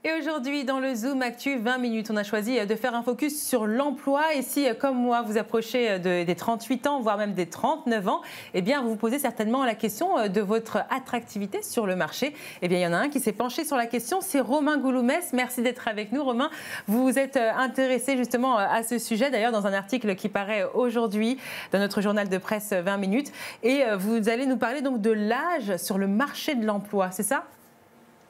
Et aujourd'hui, dans le Zoom Actu 20 minutes, on a choisi de faire un focus sur l'emploi. Et si, comme moi, vous approchez des 38 ans, voire même des 39 ans, eh bien, vous vous posez certainement la question de votre attractivité sur le marché. Eh bien, il y en a un qui s'est penché sur la question, c'est Romain Gouloumès. Merci d'être avec nous, Romain. Vous vous êtes intéressé justement à ce sujet, d'ailleurs, dans un article qui paraît aujourd'hui dans notre journal de presse 20 minutes. Et vous allez nous parler donc de l'âge sur le marché de l'emploi, c'est ça ?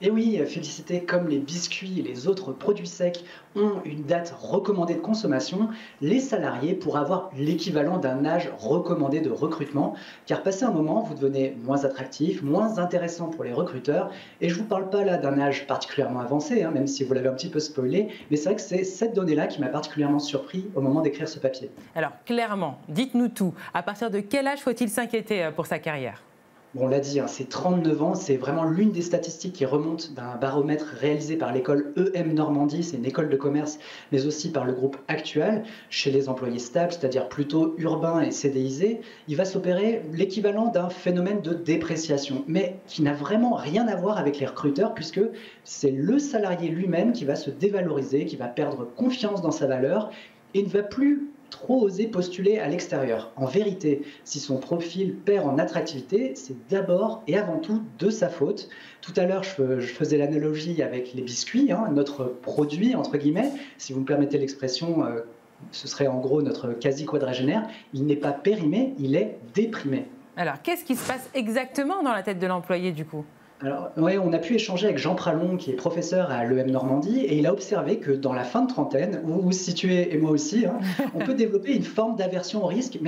Et oui, Félicité, comme les biscuits et les autres produits secs ont une date recommandée de consommation, les salariés pourraient avoir l'équivalent d'un âge recommandé de recrutement, car passé un moment, vous devenez moins attractif, moins intéressant pour les recruteurs, et je ne vous parle pas là d'un âge particulièrement avancé, même si vous l'avez un petit peu spoilé, mais c'est vrai que c'est cette donnée-là qui m'a particulièrement surpris au moment d'écrire ce papier. Alors clairement, dites-nous tout, à partir de quel âge faut-il s'inquiéter pour sa carrière ? Bon, on l'a dit, c'est 39 ans, c'est vraiment l'une des statistiques qui remonte d'un baromètre réalisé par l'école EM Normandie, c'est une école de commerce, mais aussi par le groupe Actual, chez les employés stables, c'est-à-dire plutôt urbains et CDIsés. Il va s'opérer l'équivalent d'un phénomène de dépréciation, mais qui n'a vraiment rien à voir avec les recruteurs, puisque c'est le salarié lui-même qui va se dévaloriser, qui va perdre confiance dans sa valeur et ne va plus trop oser postuler à l'extérieur. En vérité, si son profil perd en attractivité, c'est d'abord et avant tout de sa faute. Tout à l'heure, je faisais l'analogie avec les biscuits, notre produit, entre guillemets, si vous me permettez l'expression, ce serait en gros notre quasi-quadragénaire. Il n'est pas périmé, il est déprimé. Alors, qu'est-ce qui se passe exactement dans la tête de l'employé du coup ? Alors, ouais, on a pu échanger avec Jean Pralon, qui est professeur à l'EM Normandie, et il a observé que dans la fin de trentaine, où vous vous situez et moi aussi, on peut développer une forme d'aversion au risque,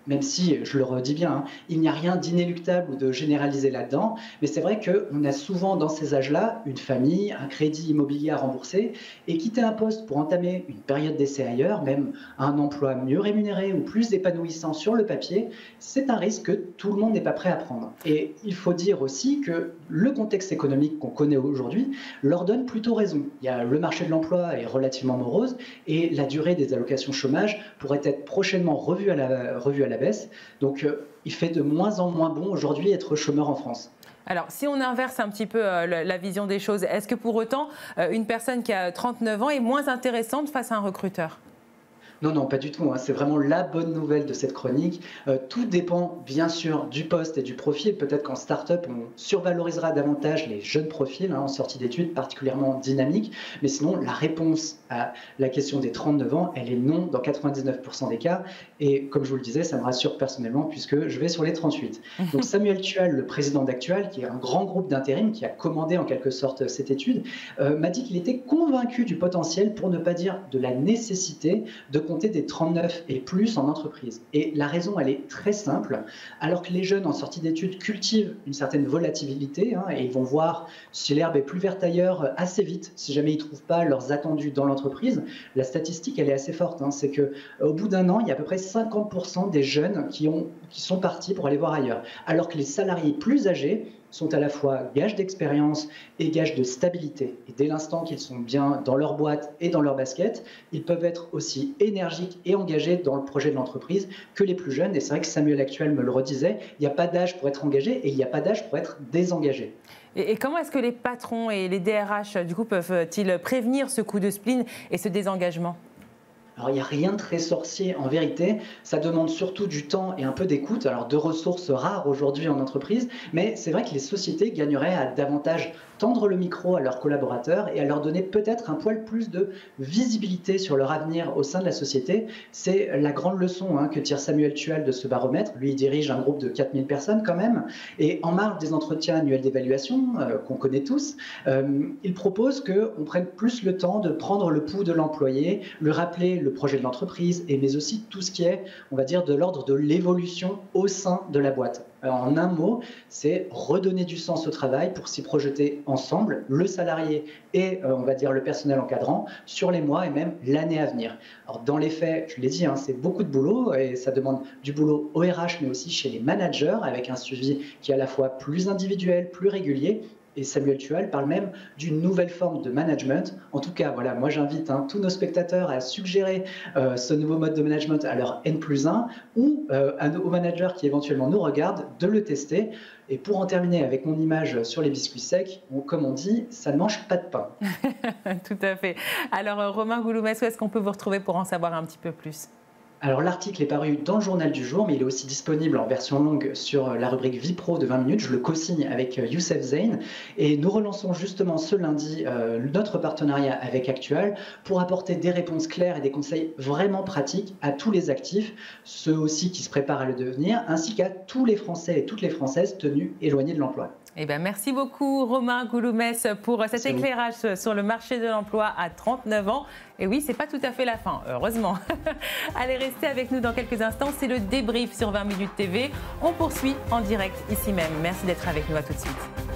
même si, je le redis bien, il n'y a rien d'inéluctable ou de généralisé là-dedans, mais c'est vrai qu'on a souvent dans ces âges-là une famille, un crédit immobilier à rembourser, et quitter un poste pour entamer une période d'essai ailleurs, même un emploi mieux rémunéré ou plus épanouissant sur le papier, c'est un risque que tout le monde n'est pas prêt à prendre. Et il faut dire aussi que le contexte économique qu'on connaît aujourd'hui leur donne plutôt raison. Le marché de l'emploi est relativement morose, et la durée des allocations chômage pourrait être prochainement revue à la baisse. Donc, il fait de moins en moins bon aujourd'hui être chômeur en France. Alors, si on inverse un petit peu la vision des choses, est-ce que pour autant, une personne qui a 39 ans est moins intéressante face à un recruteur ? Non, pas du tout. C'est vraiment la bonne nouvelle de cette chronique. Tout dépend bien sûr du poste et du profil. Peut-être qu'en start-up, on survalorisera davantage les jeunes profils en sortie d'études, particulièrement dynamiques. Mais sinon, la réponse à la question des 39 ans, elle est non dans 99% des cas. Et comme je vous le disais, ça me rassure personnellement puisque je vais sur les 38. Donc Samuel Tual, le président d'Actual, qui est un grand groupe d'intérim qui a commandé en quelque sorte cette étude, m'a dit qu'il était convaincu du potentiel, pour ne pas dire de la nécessité, de compter des 39 et plus en entreprise. Et la raison, elle est très simple. Alors que les jeunes en sortie d'études cultivent une certaine volatilité et ils vont voir si l'herbe est plus verte ailleurs assez vite, si jamais ils ne trouvent pas leurs attendus dans l'entreprise, la statistique, elle est assez forte. C'est qu'au bout d'un an, il y a à peu près 50% des jeunes qui sont partis pour aller voir ailleurs. Alors que les salariés plus âgés sont à la fois gages d'expérience et gages de stabilité. Et dès l'instant qu'ils sont bien dans leur boîte et dans leur basket, ils peuvent être aussi énergiques et engagés dans le projet de l'entreprise que les plus jeunes. Et c'est vrai que Samuel Actuel me le redisait, il n'y a pas d'âge pour être engagé et il n'y a pas d'âge pour être désengagé. Et comment est-ce que les patrons et les DRH, du coup, peuvent-ils prévenir ce coup de spleen et ce désengagement ? Alors, il n'y a rien de très sorcier en vérité, ça demande surtout du temps et un peu d'écoute, alors de ressources rares aujourd'hui en entreprise, mais c'est vrai que les sociétés gagneraient à davantage tendre le micro à leurs collaborateurs et à leur donner peut-être un poil plus de visibilité sur leur avenir au sein de la société. C'est la grande leçon que tire Samuel Tual de ce baromètre. Lui, il dirige un groupe de 4000 personnes quand même, et en marge des entretiens annuels d'évaluation qu'on connaît tous, il propose qu'on prenne plus le temps de prendre le pouls de l'employé, lui rappeler le projet de l'entreprise, mais aussi tout ce qui est, on va dire, de l'ordre de l'évolution au sein de la boîte. En un mot, c'est redonner du sens au travail pour s'y projeter ensemble, le salarié et, on va dire, le personnel encadrant, sur les mois et même l'année à venir. Alors, dans les faits, je l'ai dit, c'est beaucoup de boulot et ça demande du boulot au RH, mais aussi chez les managers, avec un suivi qui est à la fois plus individuel, plus régulier, et Samuel Tual parle même d'une nouvelle forme de management. En tout cas, voilà, moi j'invite tous nos spectateurs à suggérer ce nouveau mode de management à leur N+1 ou aux managers qui éventuellement nous regardent de le tester. Et pour en terminer avec mon image sur les biscuits secs, comme on dit, ça ne mange pas de pain. Tout à fait. Alors Romain Gouloumès, où est-ce qu'on peut vous retrouver pour en savoir un petit peu plus? Alors l'article est paru dans le journal du jour, mais il est aussi disponible en version longue sur la rubrique Vie Pro de 20 minutes. Je le co-signe avec Youssef Zain. Et nous relançons justement ce lundi notre partenariat avec Actual pour apporter des réponses claires et des conseils vraiment pratiques à tous les actifs, ceux aussi qui se préparent à le devenir, ainsi qu'à tous les Français et toutes les Françaises tenus éloignés de l'emploi. Eh bien, merci beaucoup Romain Gouloumès pour cet éclairage sur le marché de l'emploi à 39 ans. Et oui, c'est pas tout à fait la fin, heureusement. Allez, restez avec nous dans quelques instants. C'est le débrief sur 20 minutes TV. On poursuit en direct ici même. Merci d'être avec nous. À tout de suite.